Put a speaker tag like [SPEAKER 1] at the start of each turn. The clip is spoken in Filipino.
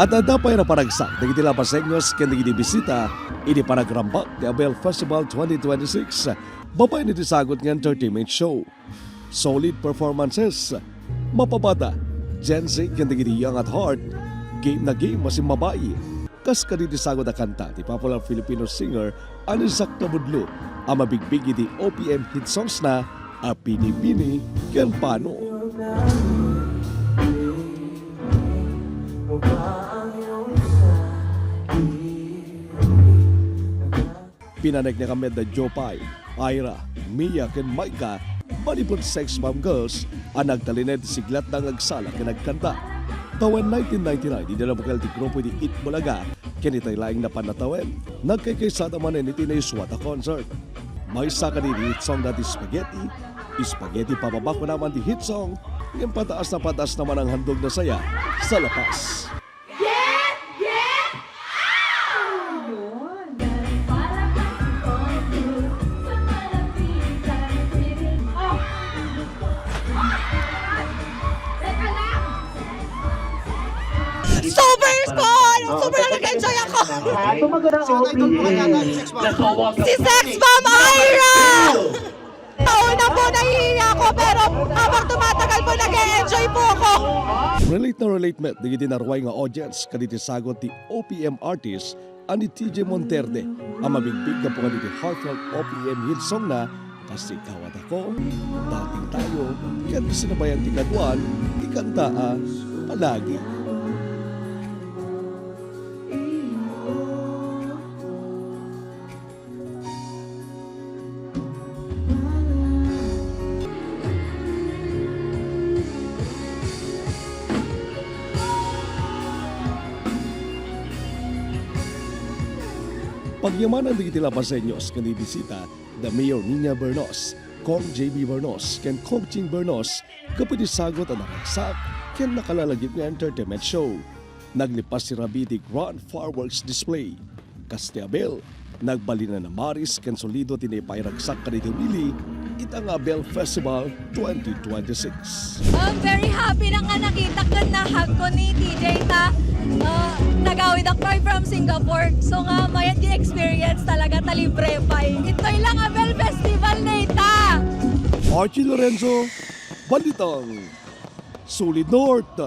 [SPEAKER 1] At adapay na paragsak, nagitila pasenyos ken nagitibisita, ini paragrambak ni Abel Festival 2026, babay ni tisagot ng entertainment show. Solid performances, mapabata, Gen Z ken nagiti young at heart, game na game masin mabayi. Kas kaditisagot na kanta ti popular Filipino singer ani Zack Tabudlo, ang mabigbig iti OPM hit songs na Apini-Pini ken Pano. Pinanek niya kami na Jopay, Ira, Mia ken Maika, balipod Sexbomb girls, ang nagtalined siglat ng agsala ken nagkanta. Tawen 1999, di na bukal ti grupo di It Bulaga, kinitay laing na panatawen. Nagkikaysada man ni Tinayswata concert. May saka ni hit song na di Spaghetti, Spaghetti pababa ko naman di hit song, yung pataas naman ang handog na saya sa lapas.
[SPEAKER 2] Super fun! Super na nag-enjoy ako! Si Sexbomb, Ira! Nauna po nahihiya ako pero habang tumatagal po nag-enjoy po ako.
[SPEAKER 1] Relate na relate met, digiti narway nga audience kaditi sagot ti OPM artist ani TJ Monterde, ang mabigbig na po kaditi heartfelt OPM hit song na Kasi Kawat Ako, Dating Tayo, kat sinabayan ti kadwan, ikanta palagi. Pagyamanan di kitila pasenyos kan bisita the Mayor Nina Bernos, Kong JB Bernos, ken Kong Ching Bernos, kapag sagot ang nakagsak, ken nakalalagip nga entertainment show. Naglipas si Rabi di Grand Fireworks Display. Kasti Abel, nagbalina na Maris ken solido tinipayragsak kanito Mili, itang Abel Festival 2026.
[SPEAKER 2] I'm very happy na nga nakita ko na hug ko ni TJ ta nagawid ako from Singapore. So nga may experience talaga talibre pa. Ito'y lang Abel Festival na ita.
[SPEAKER 1] Archie Lorenzo, Balitang, Solid North.